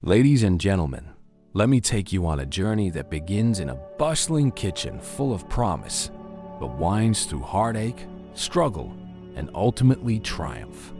Ladies and gentlemen, let me take you on a journey that begins in a bustling kitchen full of promise, but winds through heartache, struggle, and ultimately triumph.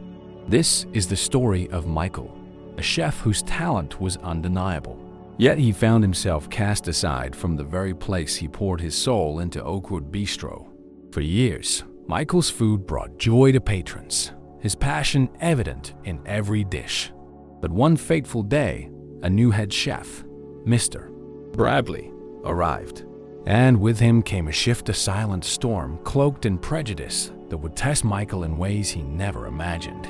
This is the story of Michael, a chef whose talent was undeniable. Yet he found himself cast aside from the very place he poured his soul into Oakwood Bistro. For years, Michael's food brought joy to patrons, his passion evident in every dish. But one fateful day, a new head chef, Mr. Bradley, arrived. And with him came a shift, a silent storm cloaked in prejudice that would test Michael in ways he never imagined.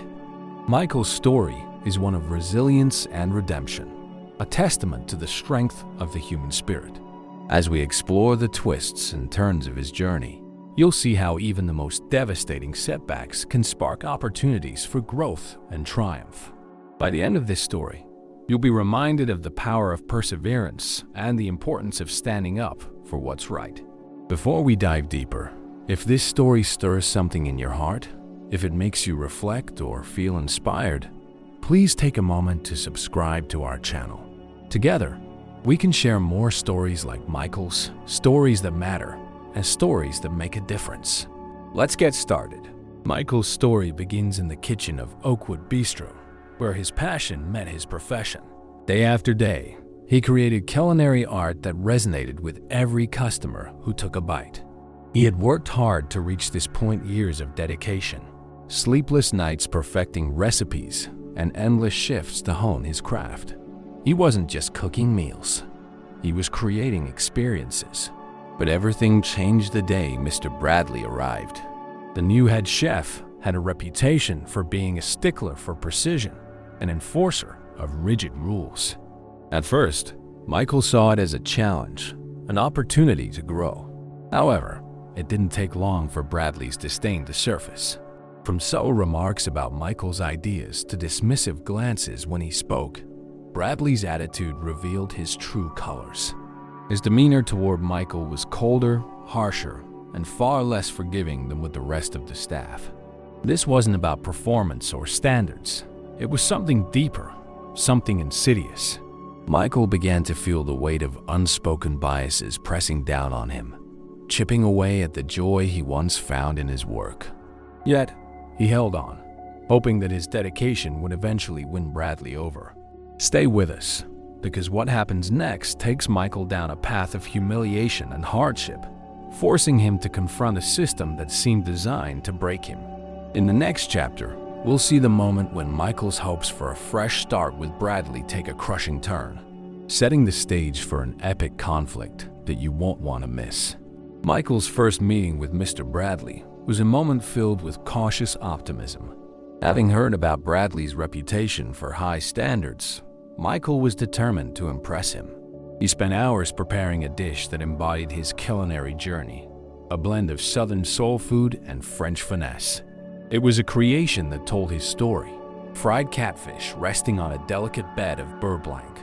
Michael's story is one of resilience and redemption, a testament to the strength of the human spirit. As we explore the twists and turns of his journey, you'll see how even the most devastating setbacks can spark opportunities for growth and triumph. By the end of this story, you'll be reminded of the power of perseverance and the importance of standing up for what's right. Before we dive deeper, if this story stirs something in your heart, if it makes you reflect or feel inspired, please take a moment to subscribe to our channel. Together, we can share more stories like Michael's, stories that matter, and stories that make a difference. Let's get started. Michael's story begins in the kitchen of Oakwood Bistro, where his passion met his profession. Day after day, he created culinary art that resonated with every customer who took a bite. He had worked hard to reach this point, years of dedication, sleepless nights perfecting recipes, and endless shifts to hone his craft. He wasn't just cooking meals, he was creating experiences. But everything changed the day Mr. Bradley arrived. The new head chef had a reputation for being a stickler for precision, an enforcer of rigid rules. At first, Michael saw it as a challenge, an opportunity to grow. However, it didn't take long for Bradley's disdain to surface. From subtle remarks about Michael's ideas to dismissive glances when he spoke, Bradley's attitude revealed his true colors. His demeanor toward Michael was colder, harsher, and far less forgiving than with the rest of the staff. This wasn't about performance or standards. It was something deeper, something insidious. Michael began to feel the weight of unspoken biases pressing down on him, chipping away at the joy he once found in his work. Yet, he held on, hoping that his dedication would eventually win Bradley over. Stay with us, because what happens next takes Michael down a path of humiliation and hardship, forcing him to confront a system that seemed designed to break him. In the next chapter, we'll see the moment when Michael's hopes for a fresh start with Bradley take a crushing turn, setting the stage for an epic conflict that you won't want to miss. Michael's first meeting with Mr. Bradley was a moment filled with cautious optimism. Having heard about Bradley's reputation for high standards, Michael was determined to impress him. He spent hours preparing a dish that embodied his culinary journey, a blend of Southern soul food and French finesse. It was a creation that told his story, fried catfish resting on a delicate bed of beurre blanc,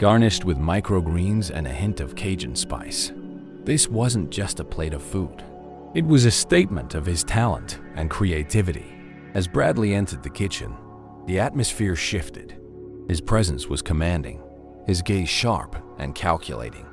garnished with microgreens and a hint of Cajun spice. This wasn't just a plate of food. It was a statement of his talent and creativity. As Bradley entered the kitchen, the atmosphere shifted. His presence was commanding, his gaze sharp and calculating.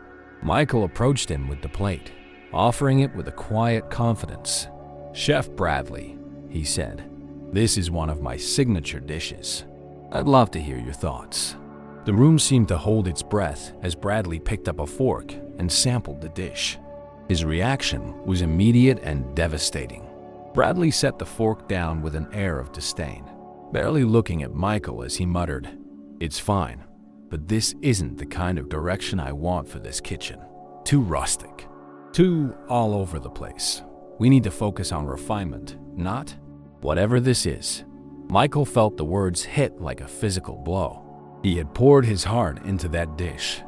Michael approached him with the plate, offering it with a quiet confidence. "Chef Bradley," he said, "this is one of my signature dishes. I'd love to hear your thoughts." The room seemed to hold its breath as Bradley picked up a fork and sampled the dish. His reaction was immediate and devastating. Bradley set the fork down with an air of disdain, barely looking at Michael as he muttered, "It's fine, but this isn't the kind of direction I want for this kitchen. Too rustic, too all over the place. We need to focus on refinement, not whatever this is." Michael felt the words hit like a physical blow. He had poured his heart into that dish,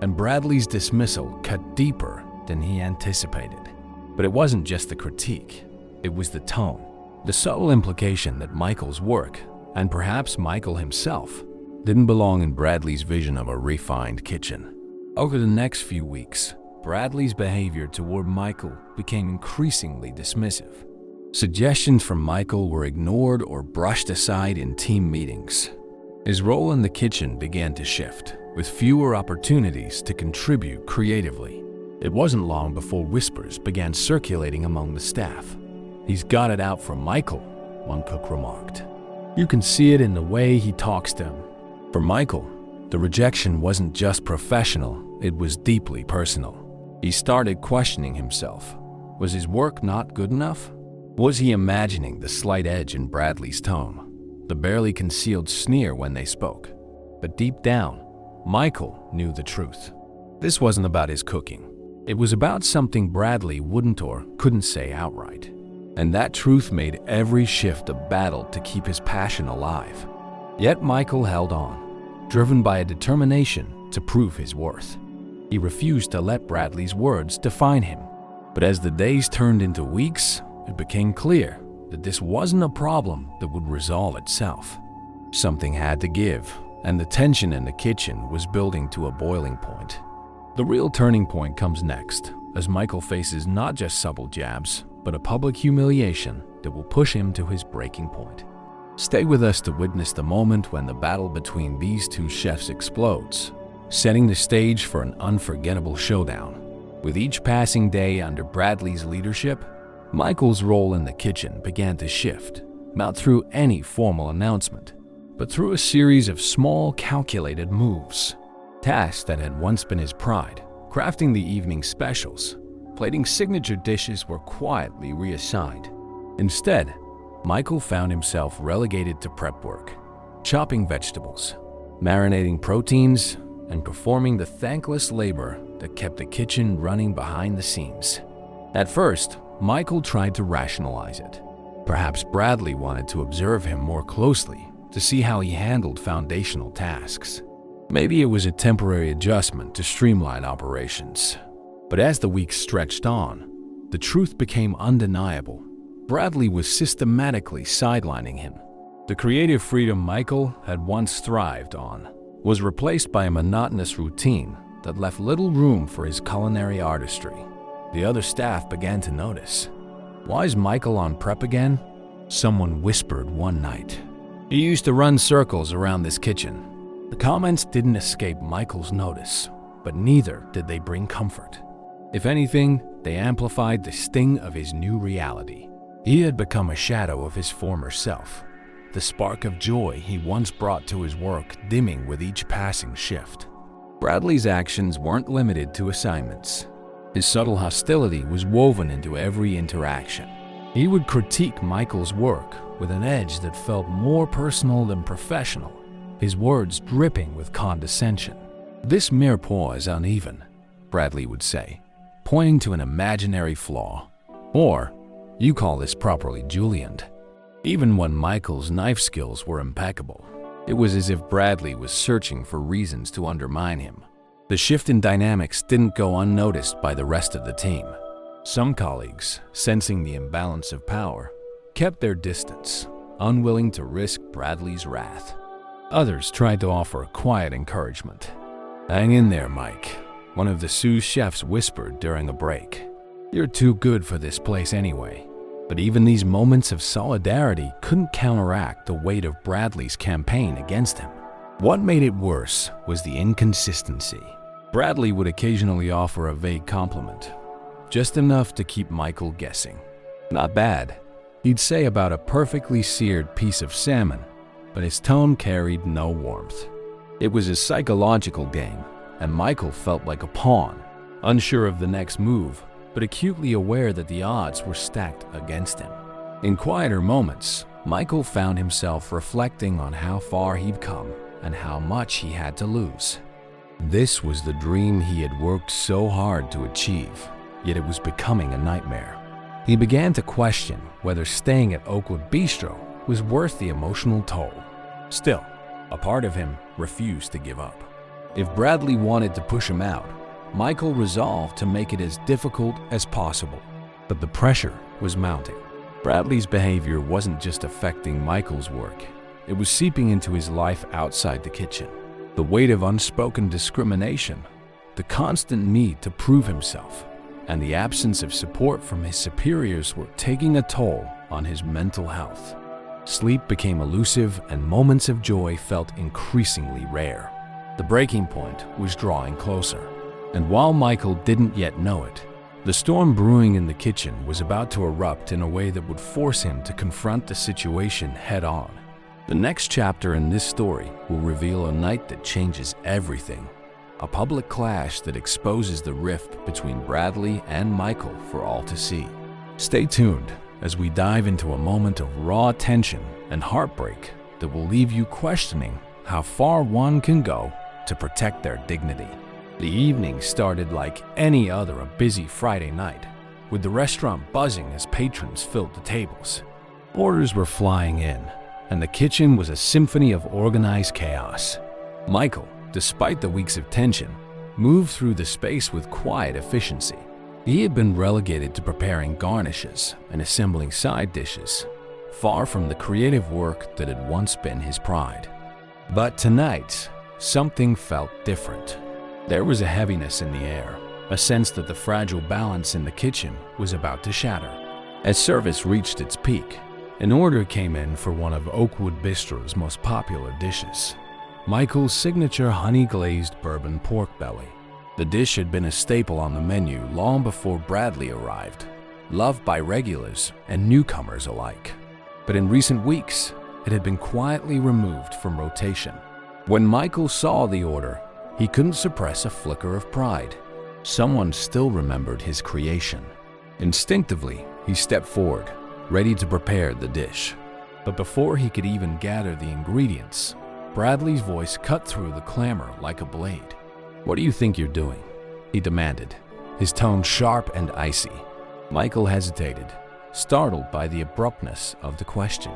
and Bradley's dismissal cut deeper than he anticipated. But it wasn't just the critique, it was the tone, the subtle implication that Michael's work, and perhaps Michael himself, didn't belong in Bradley's vision of a refined kitchen. Over the next few weeks, Bradley's behavior toward Michael became increasingly dismissive. Suggestions from Michael were ignored or brushed aside in team meetings. His role in the kitchen began to shift, with fewer opportunities to contribute creatively. It wasn't long before whispers began circulating among the staff. "He's got it out for Michael," one cook remarked. "You can see it in the way he talks to him." For Michael, the rejection wasn't just professional, it was deeply personal. He started questioning himself. Was his work not good enough? Was he imagining the slight edge in Bradley's tone, the barely concealed sneer when they spoke? But deep down, Michael knew the truth. This wasn't about his cooking. It was about something Bradley wouldn't or couldn't say outright. And that truth made every shift a battle to keep his passion alive. Yet Michael held on, driven by a determination to prove his worth. He refused to let Bradley's words define him. But as the days turned into weeks, it became clear that this wasn't a problem that would resolve itself. Something had to give, and the tension in the kitchen was building to a boiling point. The real turning point comes next, as Michael faces not just subtle jabs, but a public humiliation that will push him to his breaking point. Stay with us to witness the moment when the battle between these two chefs explodes, setting the stage for an unforgettable showdown. With each passing day under Bradley's leadership, Michael's role in the kitchen began to shift, not through any formal announcement, but through a series of small, calculated moves. Tasks that had once been his pride, crafting the evening specials, plating signature dishes, were quietly reassigned. Instead, Michael found himself relegated to prep work, chopping vegetables, marinating proteins, and performing the thankless labor that kept the kitchen running behind the scenes. At first, Michael tried to rationalize it. Perhaps Bradley wanted to observe him more closely to see how he handled foundational tasks. Maybe it was a temporary adjustment to streamline operations. But as the weeks stretched on, the truth became undeniable. Bradley was systematically sidelining him. The creative freedom Michael had once thrived on was replaced by a monotonous routine that left little room for his culinary artistry. The other staff began to notice. "Why is Michael on prep again?" someone whispered one night. "He used to run circles around this kitchen." The comments didn't escape Michael's notice, but neither did they bring comfort. If anything, they amplified the sting of his new reality. He had become a shadow of his former self, the spark of joy he once brought to his work dimming with each passing shift. Bradley's actions weren't limited to assignments. His subtle hostility was woven into every interaction. He would critique Michael's work with an edge that felt more personal than professional, his words dripping with condescension. "This mirepoix is uneven," Bradley would say, pointing to an imaginary flaw. Or, "You call this properly julienned." Even when Michael's knife skills were impeccable, it was as if Bradley was searching for reasons to undermine him. The shift in dynamics didn't go unnoticed by the rest of the team. Some colleagues, sensing the imbalance of power, kept their distance, unwilling to risk Bradley's wrath. Others tried to offer a quiet encouragement. "Hang in there, Mike," one of the sous chefs whispered during a break. "You're too good for this place anyway." But even these moments of solidarity couldn't counteract the weight of Bradley's campaign against him. What made it worse was the inconsistency. Bradley would occasionally offer a vague compliment, just enough to keep Michael guessing. "Not bad," he'd say about a perfectly seared piece of salmon, but his tone carried no warmth. It was a psychological game, and Michael felt like a pawn, unsure of the next move, but acutely aware that the odds were stacked against him. In quieter moments, Michael found himself reflecting on how far he'd come and how much he had to lose. This was the dream he had worked so hard to achieve, yet it was becoming a nightmare. He began to question whether staying at Oakwood Bistro was worth the emotional toll. Still, a part of him refused to give up. If Bradley wanted to push him out, Michael resolved to make it as difficult as possible. But the pressure was mounting. Bradley's behavior wasn't just affecting Michael's work, it was seeping into his life outside the kitchen. The weight of unspoken discrimination, the constant need to prove himself, and the absence of support from his superiors were taking a toll on his mental health. Sleep became elusive and moments of joy felt increasingly rare. The breaking point was drawing closer. And while Michael didn't yet know it, the storm brewing in the kitchen was about to erupt in a way that would force him to confront the situation head-on. The next chapter in this story will reveal a night that changes everything. A public clash that exposes the rift between Bradley and Michael for all to see. Stay tuned as we dive into a moment of raw tension and heartbreak that will leave you questioning how far one can go to protect their dignity. The evening started like any other a busy Friday night, with the restaurant buzzing as patrons filled the tables. Orders were flying in, and the kitchen was a symphony of organized chaos. Michael, despite the weeks of tension, moved through the space with quiet efficiency. He had been relegated to preparing garnishes and assembling side dishes, far from the creative work that had once been his pride. But tonight, something felt different. There was a heaviness in the air, a sense that the fragile balance in the kitchen was about to shatter. As service reached its peak, an order came in for one of Oakwood Bistro's most popular dishes, Michael's signature honey-glazed bourbon pork belly. The dish had been a staple on the menu long before Bradley arrived, loved by regulars and newcomers alike. But in recent weeks, it had been quietly removed from rotation. When Michael saw the order, he couldn't suppress a flicker of pride. Someone still remembered his creation. Instinctively, he stepped forward, ready to prepare the dish. But before he could even gather the ingredients, Bradley's voice cut through the clamor like a blade. "What do you think you're doing?" he demanded, his tone sharp and icy. Michael hesitated, startled by the abruptness of the question.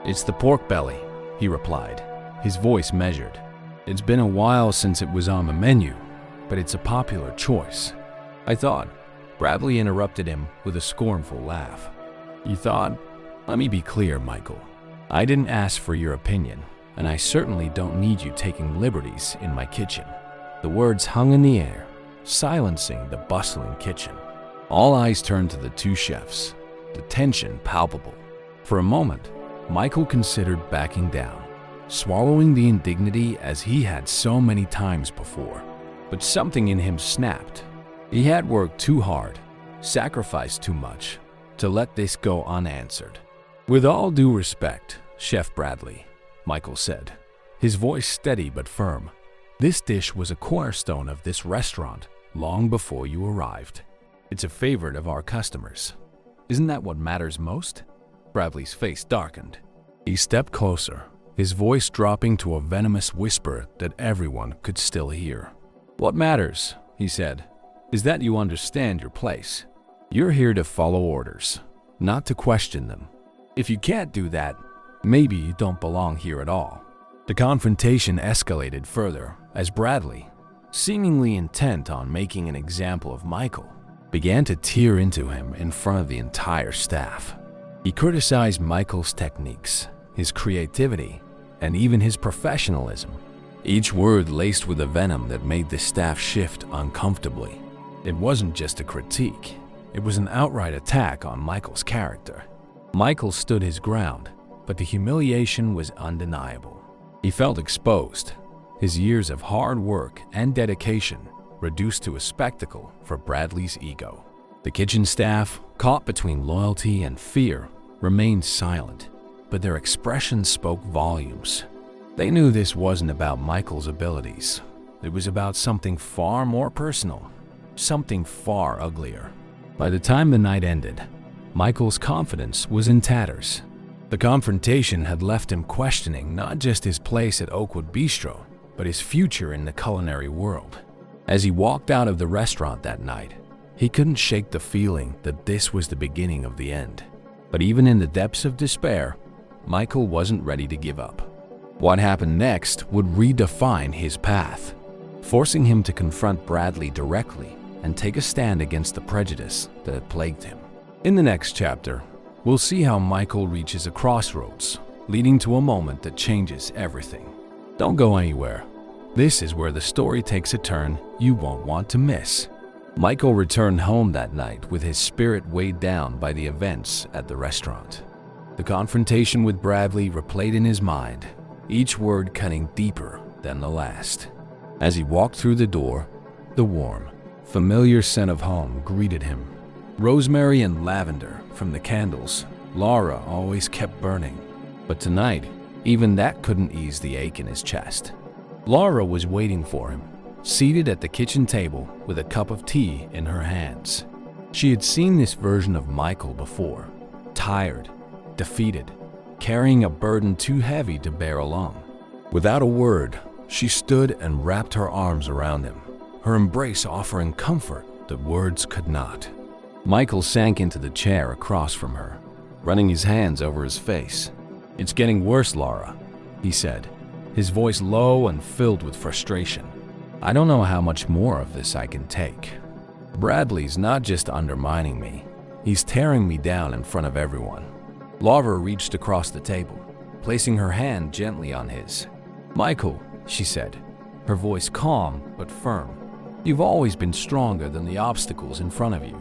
"It's the pork belly," he replied, his voice measured. "It's been a while since it was on the menu, but it's a popular choice." "I thought," Bradley interrupted him with a scornful laugh. "You thought? Let me be clear, Michael. I didn't ask for your opinion, and I certainly don't need you taking liberties in my kitchen." The words hung in the air, silencing the bustling kitchen. All eyes turned to the two chefs, the tension palpable. For a moment, Michael considered backing down, swallowing the indignity as he had so many times before. But something in him snapped. He had worked too hard, sacrificed too much, to let this go unanswered. "With all due respect, Chef Bradley," Michael said, his voice steady but firm, "this dish was a cornerstone of this restaurant long before you arrived. It's a favorite of our customers. Isn't that what matters most?" Bradley's face darkened. He stepped closer, his voice dropping to a venomous whisper that everyone could still hear. "What matters," he said, "is that you understand your place. You're here to follow orders, not to question them. If you can't do that, maybe you don't belong here at all." The confrontation escalated further as Bradley, seemingly intent on making an example of Michael, began to tear into him in front of the entire staff. He criticized Michael's techniques, his creativity, and even his professionalism, each word laced with a venom that made the staff shift uncomfortably. It wasn't just a critique, it was an outright attack on Michael's character. Michael stood his ground, but the humiliation was undeniable. He felt exposed, his years of hard work and dedication reduced to a spectacle for Bradley's ego. The kitchen staff, caught between loyalty and fear, remained silent, but their expressions spoke volumes. They knew this wasn't about Michael's abilities. It was about something far more personal, something far uglier. By the time the night ended, Michael's confidence was in tatters. The confrontation had left him questioning not just his place at Oakwood Bistro, but his future in the culinary world. As he walked out of the restaurant that night, he couldn't shake the feeling that this was the beginning of the end. But even in the depths of despair, Michael wasn't ready to give up. What happened next would redefine his path, forcing him to confront Bradley directly and take a stand against the prejudice that had plagued him. In the next chapter, we'll see how Michael reaches a crossroads, leading to a moment that changes everything. Don't go anywhere. This is where the story takes a turn you won't want to miss. Michael returned home that night with his spirit weighed down by the events at the restaurant. The confrontation with Bradley replayed in his mind, each word cutting deeper than the last. As he walked through the door, the warm, familiar scent of home greeted him. Rosemary and lavender from the candles Laura always kept burning. But tonight, even that couldn't ease the ache in his chest. Laura was waiting for him, seated at the kitchen table with a cup of tea in her hands. She had seen this version of Michael before, tired, defeated, carrying a burden too heavy to bear alone. Without a word, she stood and wrapped her arms around him, her embrace offering comfort that words could not. Michael sank into the chair across from her, running his hands over his face. "It's getting worse, Laura," he said, his voice low and filled with frustration. "I don't know how much more of this I can take. Bradley's not just undermining me, he's tearing me down in front of everyone." Laura reached across the table, placing her hand gently on his. "Michael," she said, her voice calm but firm, "you've always been stronger than the obstacles in front of you.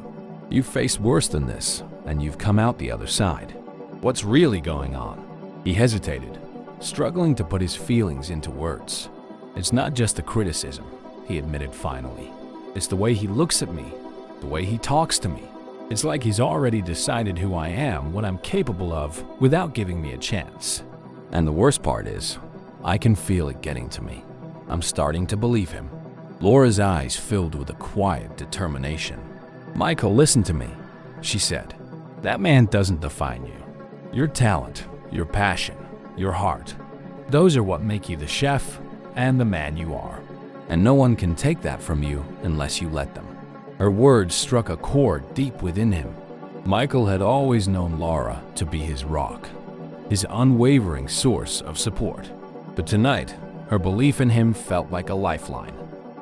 You've faced worse than this, and you've come out the other side. What's really going on?" He hesitated, struggling to put his feelings into words. "It's not just the criticism," he admitted finally. "It's the way he looks at me, the way he talks to me. It's like he's already decided who I am, what I'm capable of, without giving me a chance. And the worst part is, I can feel it getting to me. I'm starting to believe him." Laura's eyes filled with a quiet determination. "Michael, listen to me," she said. "That man doesn't define you. Your talent, your passion, your heart, those are what make you the chef and the man you are. And no one can take that from you unless you let them." Her words struck a chord deep within him. Michael had always known Laura to be his rock, his unwavering source of support. But tonight, her belief in him felt like a lifeline.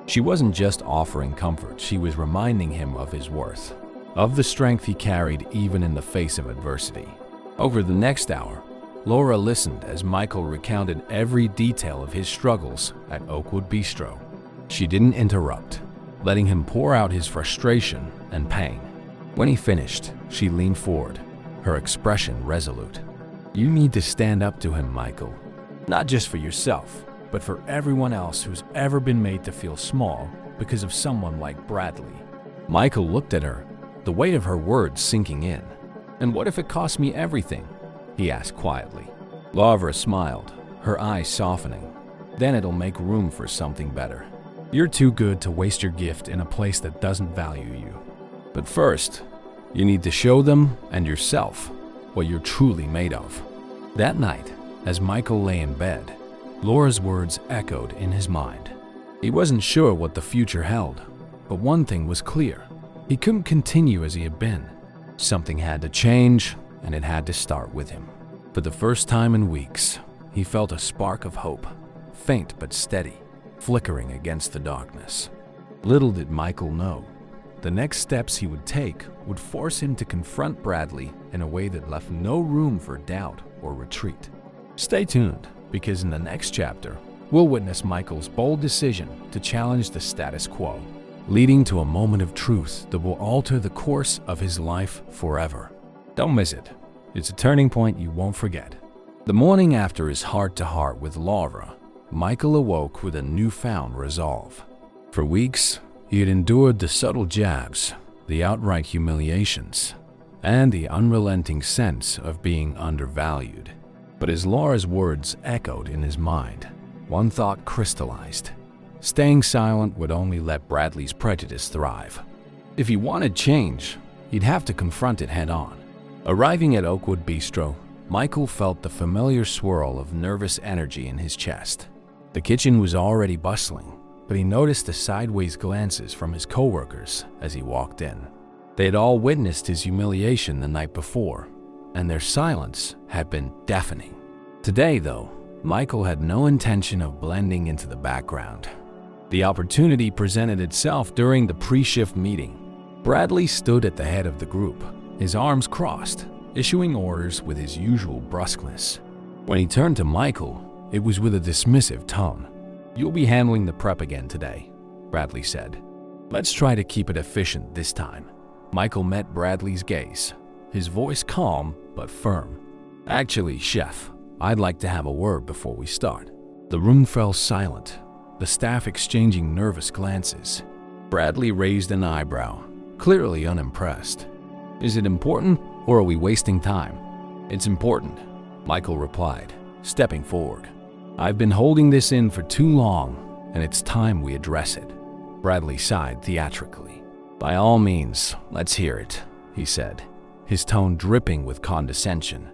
She wasn't just offering comfort, she was reminding him of his worth, of the strength he carried even in the face of adversity. Over the next hour, Laura listened as Michael recounted every detail of his struggles at Oakwood Bistro. She didn't interrupt, letting him pour out his frustration and pain. When he finished, she leaned forward, her expression resolute. "You need to stand up to him, Michael. Not just for yourself, but for everyone else who's ever been made to feel small because of someone like Bradley." Michael looked at her, the weight of her words sinking in. "And what if it cost me everything?" he asked quietly. Laura smiled, her eyes softening. "Then it'll make room for something better. You're too good to waste your gift in a place that doesn't value you. But first, you need to show them and yourself what you're truly made of." That night, as Michael lay in bed, Laura's words echoed in his mind. He wasn't sure what the future held, but one thing was clear. He couldn't continue as he had been. Something had to change, and it had to start with him. For the first time in weeks, he felt a spark of hope, faint but steady, flickering against the darkness. Little did Michael know, the next steps he would take would force him to confront Bradley in a way that left no room for doubt or retreat. Stay tuned, because in the next chapter, we'll witness Michael's bold decision to challenge the status quo, leading to a moment of truth that will alter the course of his life forever. Don't miss it. It's a turning point you won't forget. The morning after his heart-to-heart with Laura, Michael awoke with a newfound resolve. For weeks, he had endured the subtle jabs, the outright humiliations, and the unrelenting sense of being undervalued. But as Laura's words echoed in his mind, one thought crystallized. Staying silent would only let Bradley's prejudice thrive. If he wanted change, he'd have to confront it head-on. Arriving at Oakwood Bistro, Michael felt the familiar swirl of nervous energy in his chest. The kitchen was already bustling, but he noticed the sideways glances from his coworkers as he walked in. They had all witnessed his humiliation the night before, and their silence had been deafening. Today, though, Michael had no intention of blending into the background. The opportunity presented itself during the pre-shift meeting. Bradley stood at the head of the group, his arms crossed, issuing orders with his usual brusqueness. When he turned to Michael, it was with a dismissive tone. "You'll be handling the prep again today," Bradley said. "Let's try to keep it efficient this time." Michael met Bradley's gaze, his voice calm but firm. "Actually, chef, I'd like to have a word before we start." The room fell silent, the staff exchanging nervous glances. Bradley raised an eyebrow, clearly unimpressed. "Is it important, or are we wasting time?" "It's important," Michael replied, stepping forward. "I've been holding this in for too long, and it's time we address it." Bradley sighed theatrically. "By all means, let's hear it," he said, his tone dripping with condescension.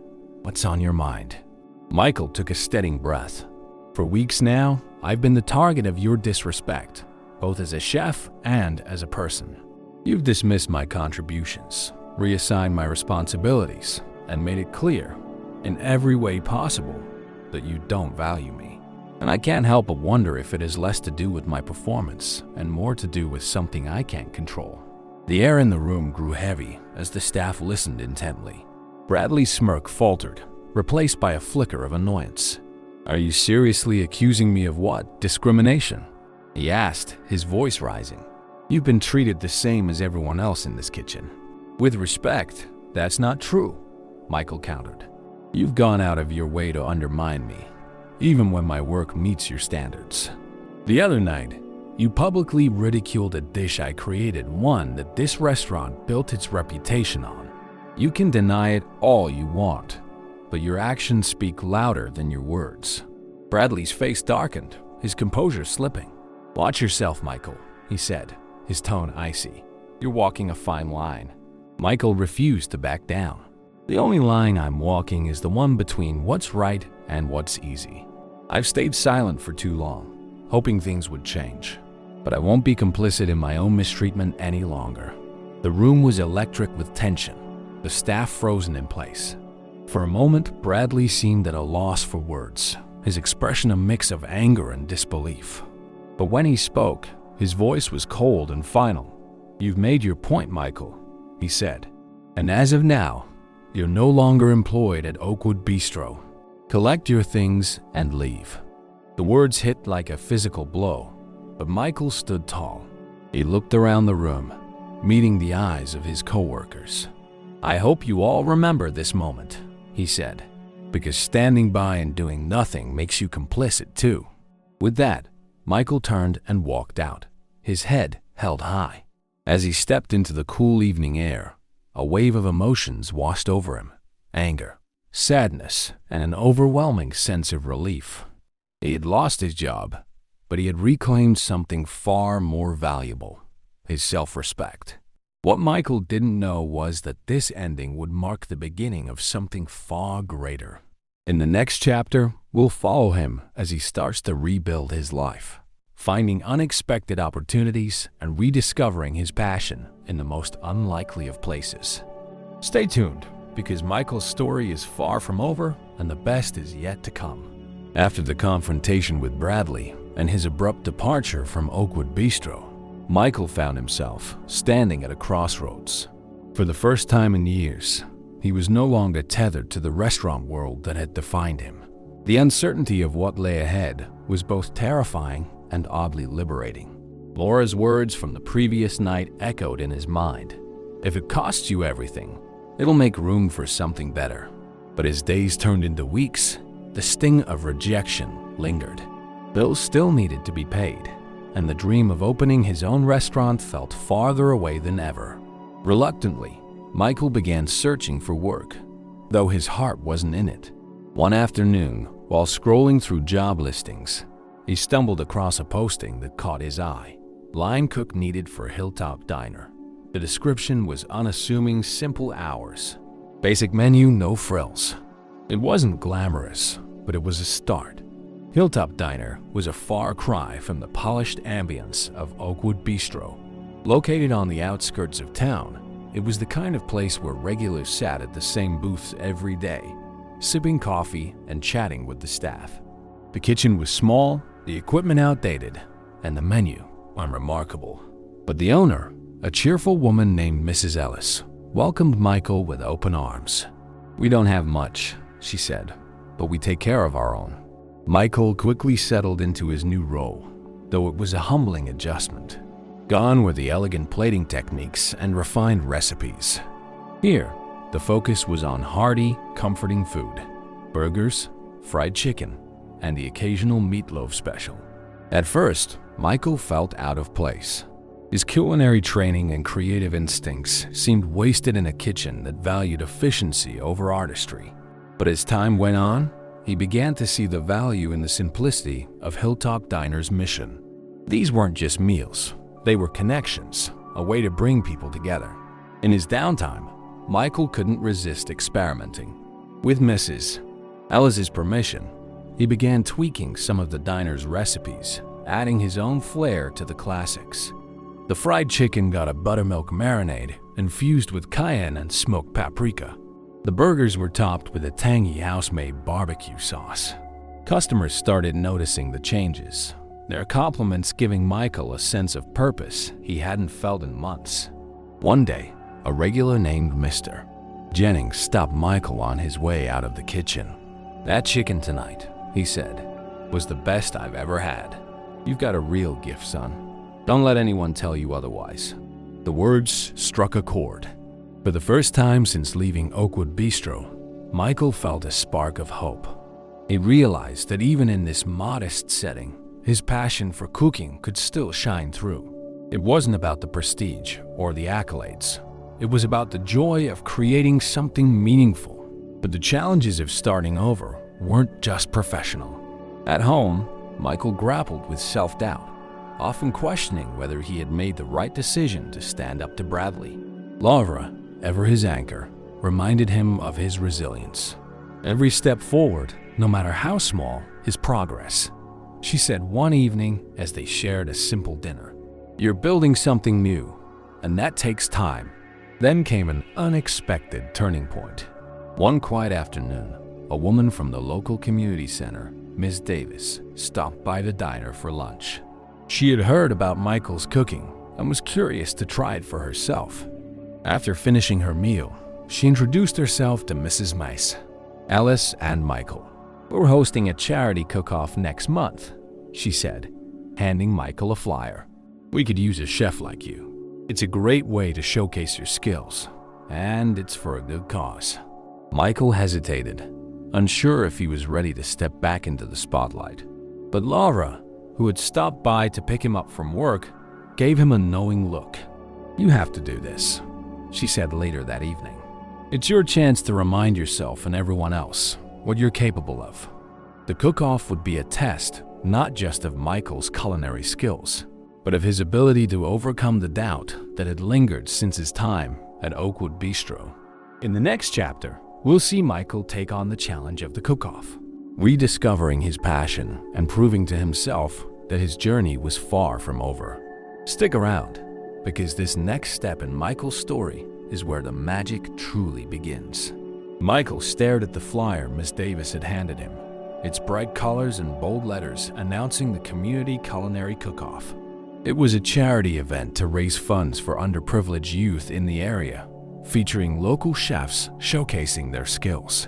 "What's on your mind?" Michael took a steadying breath. "For weeks now, I've been the target of your disrespect, both as a chef and as a person. You've dismissed my contributions, reassigned my responsibilities, and made it clear, in every way possible, that you don't value me. And I can't help but wonder if it has less to do with my performance and more to do with something I can't control." The air in the room grew heavy as the staff listened intently. Bradley's smirk faltered, replaced by a flicker of annoyance. "Are you seriously accusing me of what? Discrimination?" he asked, his voice rising. "You've been treated the same as everyone else in this kitchen." "With respect, that's not true," Michael countered. "You've gone out of your way to undermine me, even when my work meets your standards. The other night, you publicly ridiculed a dish I created, one that this restaurant built its reputation on. You can deny it all you want, but your actions speak louder than your words." Bradley's face darkened, his composure slipping. "Watch yourself, Michael," he said, his tone icy. "You're walking a fine line." Michael refused to back down. "The only line I'm walking is the one between what's right and what's easy. I've stayed silent for too long, hoping things would change, but I won't be complicit in my own mistreatment any longer." The room was electric with tension, the staff frozen in place. For a moment, Bradley seemed at a loss for words, his expression a mix of anger and disbelief. But when he spoke, his voice was cold and final. "You've made your point, Michael," he said, "and as of now, you're no longer employed at Oakwood Bistro. Collect your things and leave." The words hit like a physical blow, but Michael stood tall. He looked around the room, meeting the eyes of his coworkers. "I hope you all remember this moment," he said, "because standing by and doing nothing makes you complicit too." With that, Michael turned and walked out, his head held high. As he stepped into the cool evening air, a wave of emotions washed over him: anger, sadness, and an overwhelming sense of relief. He had lost his job, but he had reclaimed something far more valuable: his self-respect. What Michael didn't know was that this ending would mark the beginning of something far greater. In the next chapter, we'll follow him as he starts to rebuild his life, finding unexpected opportunities and rediscovering his passion in the most unlikely of places. Stay tuned, because Michael's story is far from over and the best is yet to come. After the confrontation with Bradley and his abrupt departure from Oakwood Bistro, Michael found himself standing at a crossroads. For the first time in years, he was no longer tethered to the restaurant world that had defined him. The uncertainty of what lay ahead was both terrifying and oddly liberating. Laura's words from the previous night echoed in his mind. If it costs you everything, it'll make room for something better. But as days turned into weeks, the sting of rejection lingered. Bills still needed to be paid, and the dream of opening his own restaurant felt farther away than ever. Reluctantly, Michael began searching for work, though his heart wasn't in it. One afternoon, while scrolling through job listings, he stumbled across a posting that caught his eye. Line cook needed for Hilltop Diner. The description was unassuming, simple hours. Basic menu, no frills. It wasn't glamorous, but it was a start. Hilltop Diner was a far cry from the polished ambience of Oakwood Bistro. Located on the outskirts of town, it was the kind of place where regulars sat at the same booths every day, sipping coffee and chatting with the staff. The kitchen was small, the equipment outdated, and the menu unremarkable. But the owner, a cheerful woman named Mrs. Ellis, welcomed Michael with open arms. "We don't have much," she said, "but we take care of our own." Michael quickly settled into his new role, though it was a humbling adjustment. Gone were the elegant plating techniques and refined recipes. Here, The focus was on hearty, comforting food: burgers, fried chicken, and the occasional meatloaf special. At first, Michael felt out of place. His culinary training and creative instincts seemed wasted in a kitchen that valued efficiency over artistry. But as time went on, he began to see the value in the simplicity of Hilltop Diner's mission. These weren't just meals, they were connections, a way to bring people together. In his downtime, Michael couldn't resist experimenting. With Mrs. Ellis's permission, he began tweaking some of the diner's recipes, adding his own flair to the classics. The fried chicken got a buttermilk marinade infused with cayenne and smoked paprika. The burgers were topped with a tangy house-made barbecue sauce. Customers started noticing the changes, their compliments giving Michael a sense of purpose he hadn't felt in months. One day, a regular named Mr. Jennings stopped Michael on his way out of the kitchen. "That chicken tonight," he said, "was the best I've ever had. You've got a real gift, son. Don't let anyone tell you otherwise." The words struck a chord. For the first time since leaving Oakwood Bistro, Michael felt a spark of hope. He realized that even in this modest setting, his passion for cooking could still shine through. It wasn't about the prestige or the accolades. It was about the joy of creating something meaningful. But the challenges of starting over weren't just professional. At home, Michael grappled with self-doubt, often questioning whether he had made the right decision to stand up to Bradley. Laura, ever his anchor, reminded him of his resilience. Every step forward, no matter how small, is progress. She said one evening as they shared a simple dinner, "You're building something new, and that takes time." Then came an unexpected turning point. One quiet afternoon, a woman from the local community center, Ms. Davis, stopped by the diner for lunch. She had heard about Michael's cooking and was curious to try it for herself. After finishing her meal, she introduced herself to Mrs. Mice. "Ellis and Michael. We're hosting a charity cook-off next month," she said, handing Michael a flyer. "We could use a chef like you. It's a great way to showcase your skills, and it's for a good cause." Michael hesitated, unsure if he was ready to step back into the spotlight. But Laura, who had stopped by to pick him up from work, gave him a knowing look. "You have to do this," she said later that evening. "It's your chance to remind yourself and everyone else what you're capable of." The cook-off would be a test, not just of Michael's culinary skills, but of his ability to overcome the doubt that had lingered since his time at Oakwood Bistro. In the next chapter, we'll see Michael take on the challenge of the cook-off, rediscovering his passion and proving to himself that his journey was far from over. Stick around, because this next step in Michael's story is where the magic truly begins. Michael stared at the flyer Miss Davis had handed him, its bright colors and bold letters announcing the Community Culinary Cook-Off. It was a charity event to raise funds for underprivileged youth in the area, featuring local chefs showcasing their skills.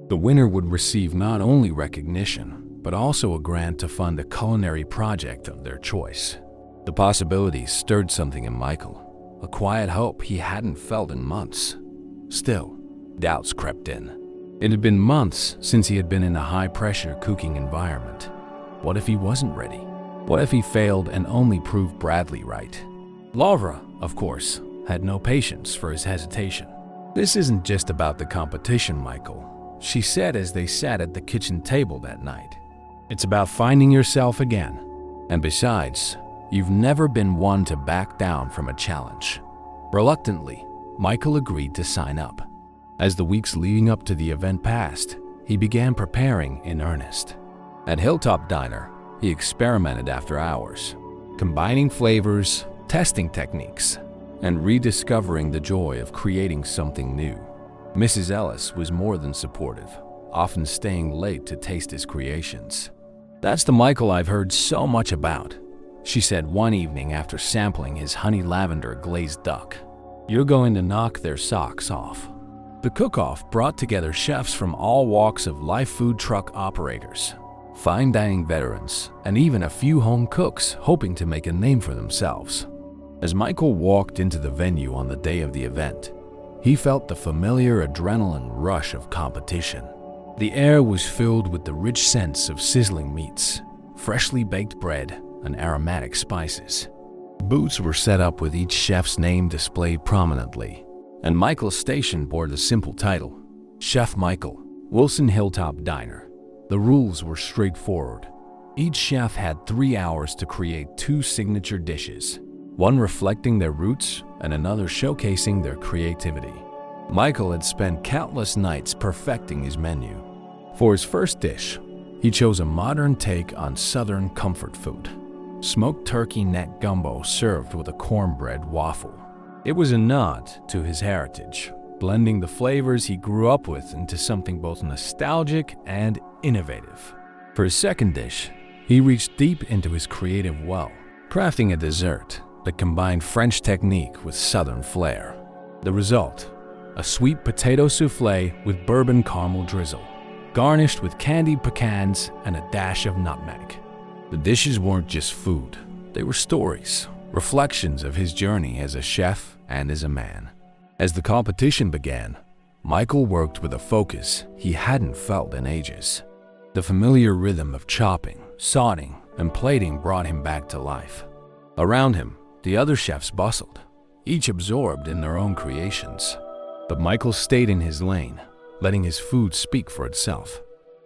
The winner would receive not only recognition, but also a grant to fund a culinary project of their choice. The possibilities stirred something in Michael, a quiet hope he hadn't felt in months. Still, doubts crept in. It had been months since he had been in a high-pressure cooking environment. What if he wasn't ready? What if he failed and only proved Bradley right? Laura, of course, had no patience for his hesitation. "This isn't just about the competition, Michael," she said as they sat at the kitchen table that night. "It's about finding yourself again. And besides, you've never been one to back down from a challenge." Reluctantly, Michael agreed to sign up. As the weeks leading up to the event passed, he began preparing in earnest. At Hilltop Diner, he experimented after hours, combining flavors, testing techniques, and rediscovering the joy of creating something new. Mrs. Ellis was more than supportive, often staying late to taste his creations. "That's the Michael I've heard so much about," she said one evening after sampling his honey lavender glazed duck. "You're going to knock their socks off." The cook-off brought together chefs from all walks of life, food truck operators, fine dining veterans, and even a few home cooks hoping to make a name for themselves. As Michael walked into the venue on the day of the event, He felt the familiar adrenaline rush of competition. The air was filled with the rich scents of sizzling meats, freshly baked bread, and aromatic spices. Booths were set up with each chef's name displayed prominently, and Michael's station bore the simple title, Chef Michael, Wilson Hilltop Diner. The rules were straightforward. Each chef had 3 hours to create 2 signature dishes, one reflecting their roots and another showcasing their creativity. Michael had spent countless nights perfecting his menu. For his first dish, he chose a modern take on Southern comfort food, smoked turkey neck gumbo served with a cornbread waffle. It was a nod to his heritage, blending the flavors he grew up with into something both nostalgic and innovative. For his second dish, he reached deep into his creative well, crafting a dessert that combined French technique with Southern flair. The result, a sweet potato souffle with bourbon caramel drizzle, garnished with candied pecans and a dash of nutmeg. The dishes weren't just food, they were stories, reflections of his journey as a chef and as a man. As the competition began, Michael worked with a focus he hadn't felt in ages. The familiar rhythm of chopping, sauteing, and plating brought him back to life. Around him, the other chefs bustled, each absorbed in their own creations. But Michael stayed in his lane, letting his food speak for itself.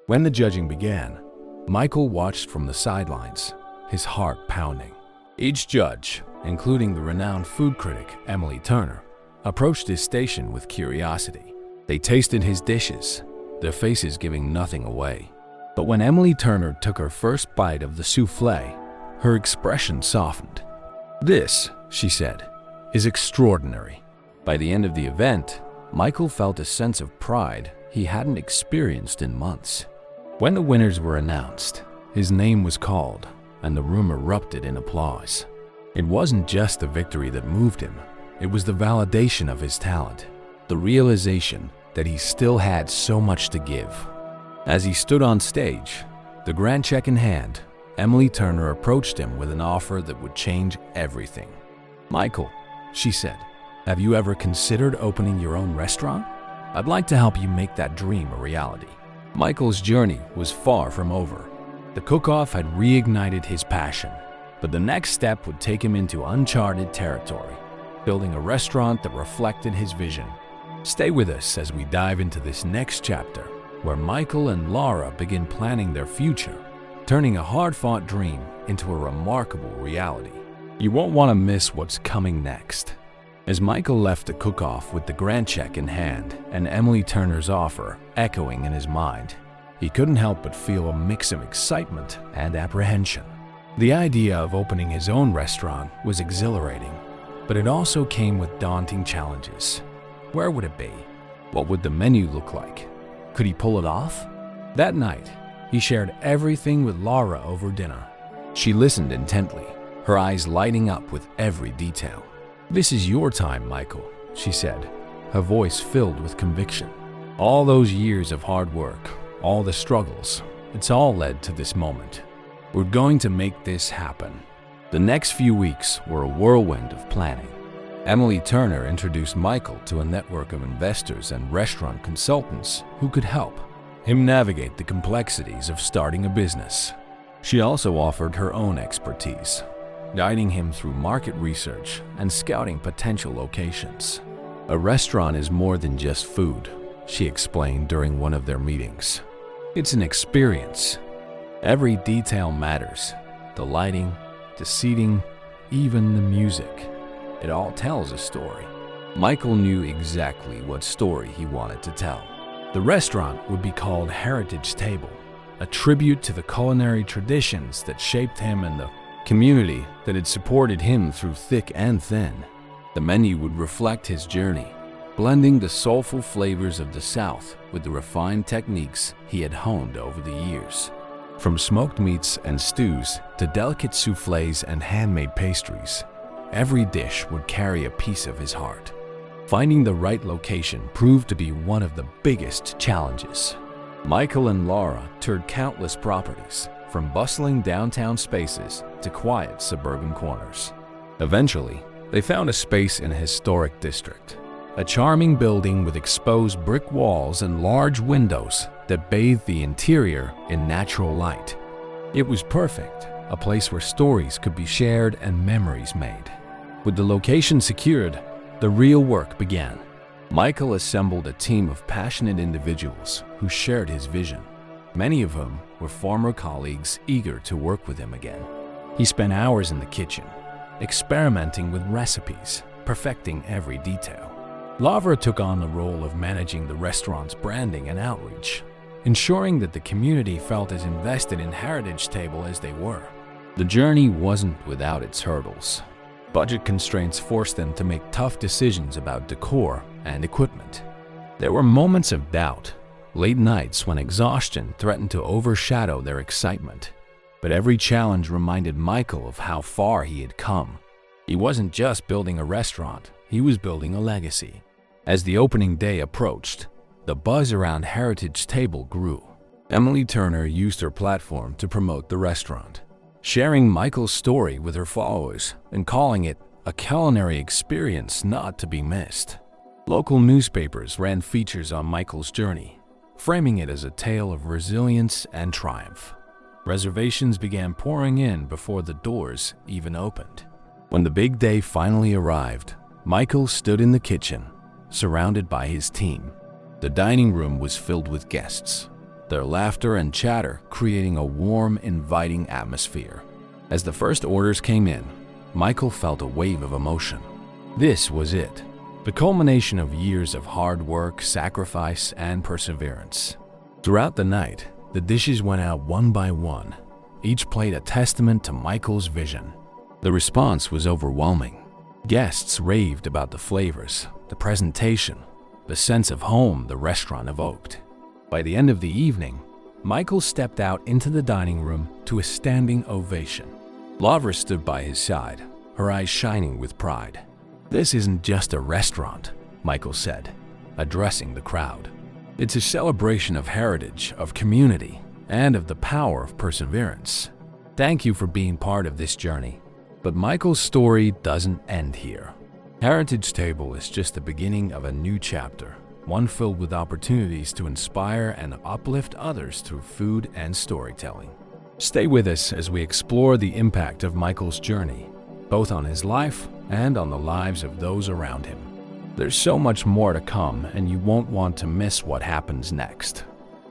When the judging began, Michael watched from the sidelines, his heart pounding. Each judge, including the renowned food critic Emily Turner, approached his station with curiosity. They tasted his dishes, their faces giving nothing away. But when Emily Turner took her first bite of the souffle, her expression softened. "This," she said, "is extraordinary." By the end of the event, Michael felt a sense of pride he hadn't experienced in months. When the winners were announced, his name was called, and the room erupted in applause. It wasn't just the victory that moved him, it was the validation of his talent, the realization that he still had so much to give. As he stood on stage, the grand check in hand, Emily Turner approached him with an offer that would change everything. "Michael," she said, "have you ever considered opening your own restaurant? I'd like to help you make that dream a reality." Michael's journey was far from over. The cook-off had reignited his passion, but the next step would take him into uncharted territory, building a restaurant that reflected his vision. Stay with us as we dive into this next chapter, where Michael and Laura begin planning their future, turning a hard-fought dream into a remarkable reality. You won't want to miss what's coming next. As Michael left the cook-off with the grand check in hand and Emily Turner's offer echoing in his mind, he couldn't help but feel a mix of excitement and apprehension. The idea of opening his own restaurant was exhilarating, but it also came with daunting challenges. Where would it be? What would the menu look like? Could he pull it off? That night, he shared everything with Laura over dinner. She listened intently, her eyes lighting up with every detail. "This is your time, Michael," she said, her voice filled with conviction. "All those years of hard work, all the struggles, it's all led to this moment. We're going to make this happen." The next few weeks were a whirlwind of planning. Emily Turner introduced Michael to a network of investors and restaurant consultants who could help him navigate the complexities of starting a business. She also offered her own expertise, guiding him through market research and scouting potential locations. "A restaurant is more than just food," she explained during one of their meetings. "It's an experience. Every detail matters. The lighting, the seating, even the music. It all tells a story." Michael knew exactly what story he wanted to tell. The restaurant would be called Heritage Table, a tribute to the culinary traditions that shaped him and the community that had supported him through thick and thin. The menu would reflect his journey, blending the soulful flavors of the South with the refined techniques he had honed over the years. From smoked meats and stews to delicate soufflés and handmade pastries, every dish would carry a piece of his heart. Finding the right location proved to be one of the biggest challenges. Michael and Laura toured countless properties, from bustling downtown spaces to quiet suburban corners. Eventually, they found a space in a historic district, a charming building with exposed brick walls and large windows that bathed the interior in natural light. It was perfect, a place where stories could be shared and memories made. With the location secured, the real work began. Michael assembled a team of passionate individuals who shared his vision, many of whom were former colleagues eager to work with him again. He spent hours in the kitchen, experimenting with recipes, perfecting every detail. Lavra took on the role of managing the restaurant's branding and outreach, ensuring that the community felt as invested in Heritage Table as they were. The journey wasn't without its hurdles. Budget constraints forced them to make tough decisions about decor and equipment. There were moments of doubt, late nights when exhaustion threatened to overshadow their excitement. But every challenge reminded Michael of how far he had come. He wasn't just building a restaurant, he was building a legacy. As the opening day approached, the buzz around Heritage Table grew. Emily Turner used her platform to promote the restaurant, sharing Michael's story with her followers and calling it a culinary experience not to be missed. Local newspapers ran features on Michael's journey, framing it as a tale of resilience and triumph. Reservations began pouring in before the doors even opened. When the big day finally arrived, Michael stood in the kitchen, surrounded by his team. The dining room was filled with guests, their laughter and chatter creating a warm, inviting atmosphere. As the first orders came in, Michael felt a wave of emotion. This was it, the culmination of years of hard work, sacrifice, and perseverance. Throughout the night, the dishes went out one by one, each plate a testament to Michael's vision. The response was overwhelming. Guests raved about the flavors, the presentation, the sense of home the restaurant evoked. By the end of the evening, Michael stepped out into the dining room to a standing ovation. Lavra stood by his side, her eyes shining with pride. "This isn't just a restaurant," Michael said, addressing the crowd. "It's a celebration of heritage, of community, and of the power of perseverance. Thank you for being part of this journey." But Michael's story doesn't end here. Heritage Table is just the beginning of a new chapter, one filled with opportunities to inspire and uplift others through food and storytelling. Stay with us as we explore the impact of Michael's journey, both on his life and on the lives of those around him. There's so much more to come, and you won't want to miss what happens next.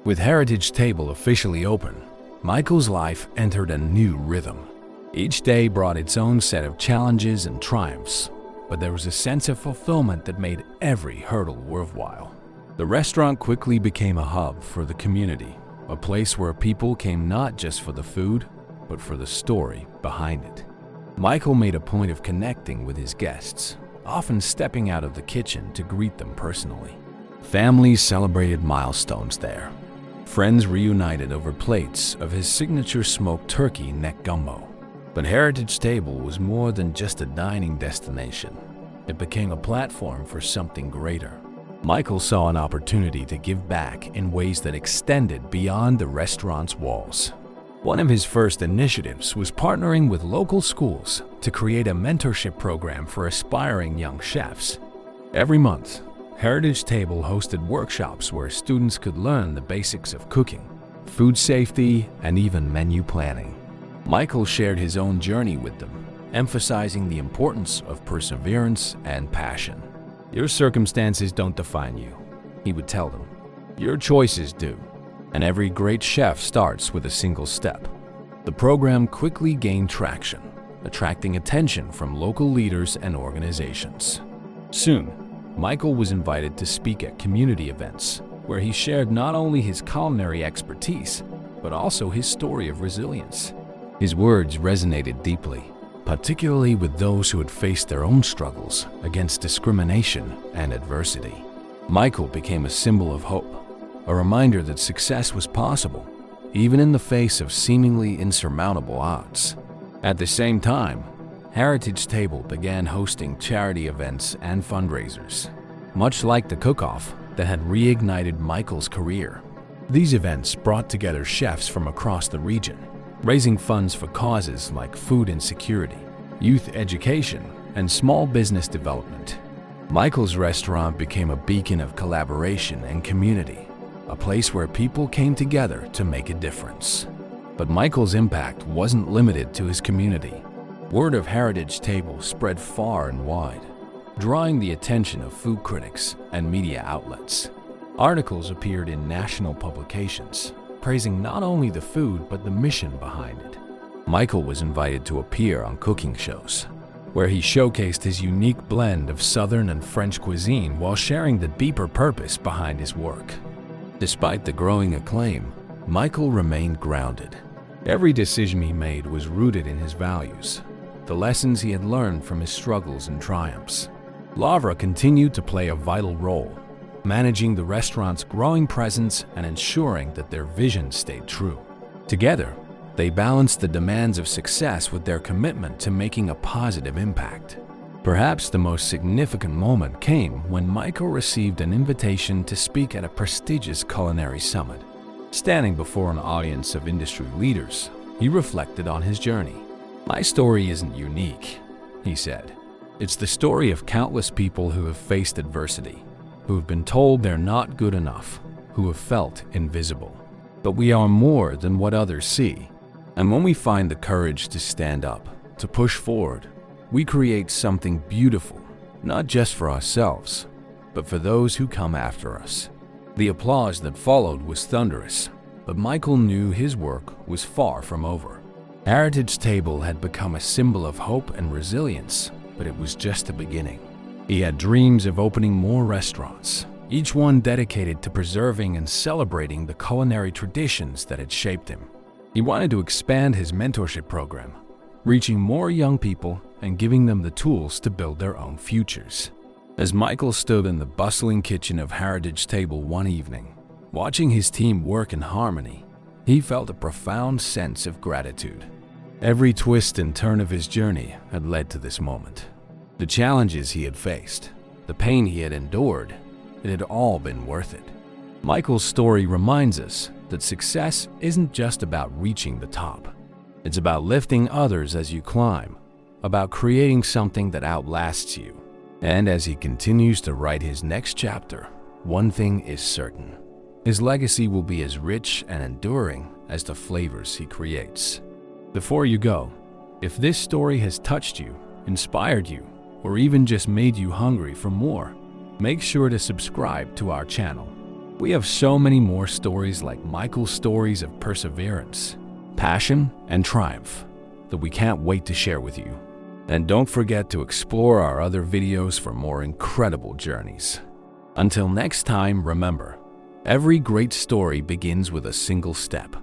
With Heritage Table officially open, Michael's life entered a new rhythm. Each day brought its own set of challenges and triumphs, but there was a sense of fulfillment that made every hurdle worthwhile. The restaurant quickly became a hub for the community, a place where people came not just for the food, but for the story behind it. Michael made a point of connecting with his guests, often stepping out of the kitchen to greet them personally. Families celebrated milestones there. Friends reunited over plates of his signature smoked turkey neck gumbo. But Heritage Table was more than just a dining destination. It became a platform for something greater. Michael saw an opportunity to give back in ways that extended beyond the restaurant's walls. One of his first initiatives was partnering with local schools to create a mentorship program for aspiring young chefs. Every month, Heritage Table hosted workshops where students could learn the basics of cooking, food safety, and even menu planning. Michael shared his own journey with them, emphasizing the importance of perseverance and passion. "Your circumstances don't define you," he would tell them. "Your choices do, and every great chef starts with a single step." The program quickly gained traction, attracting attention from local leaders and organizations. Soon, Michael was invited to speak at community events, where he shared not only his culinary expertise, but also his story of resilience. His words resonated deeply, particularly with those who had faced their own struggles against discrimination and adversity. Michael became a symbol of hope, a reminder that success was possible, even in the face of seemingly insurmountable odds. At the same time, Heritage Table began hosting charity events and fundraisers, much like the cook-off that had reignited Michael's career. These events brought together chefs from across the region, raising funds for causes like food insecurity, youth education, and small business development. Michael's restaurant became a beacon of collaboration and community, a place where people came together to make a difference. But Michael's impact wasn't limited to his community. Word of Heritage Table spread far and wide, drawing the attention of food critics and media outlets. Articles appeared in national publications, praising not only the food but the mission behind it. Michael was invited to appear on cooking shows, where he showcased his unique blend of Southern and French cuisine while sharing the deeper purpose behind his work. Despite the growing acclaim, Michael remained grounded. Every decision he made was rooted in his values, the lessons he had learned from his struggles and triumphs. Lavra continued to play a vital role, managing the restaurant's growing presence and ensuring that their vision stayed true. Together, they balanced the demands of success with their commitment to making a positive impact. Perhaps the most significant moment came when Michael received an invitation to speak at a prestigious culinary summit. Standing before an audience of industry leaders, he reflected on his journey. "My story isn't unique," he said. "It's the story of countless people who have faced adversity, who have been told they're not good enough, who have felt invisible. But we are more than what others see. And when we find the courage to stand up, to push forward, we create something beautiful, not just for ourselves, but for those who come after us." The applause that followed was thunderous, but Michael knew his work was far from over. Heritage Table had become a symbol of hope and resilience, but it was just the beginning. He had dreams of opening more restaurants, each one dedicated to preserving and celebrating the culinary traditions that had shaped him. He wanted to expand his mentorship program, reaching more young people and giving them the tools to build their own futures. As Michael stood in the bustling kitchen of Heritage Table one evening, watching his team work in harmony, he felt a profound sense of gratitude. Every twist and turn of his journey had led to this moment. The challenges he had faced, the pain he had endured, it had all been worth it. Michael's story reminds us that success isn't just about reaching the top. It's about lifting others as you climb, about creating something that outlasts you. And as he continues to write his next chapter, one thing is certain: his legacy will be as rich and enduring as the flavors he creates. Before you go, if this story has touched you, inspired you, or even just made you hungry for more, make sure to subscribe to our channel. We have so many more stories like Michael's stories of perseverance, passion, and triumph that we can't wait to share with you. And don't forget to explore our other videos for more incredible journeys. Until next time, remember, every great story begins with a single step.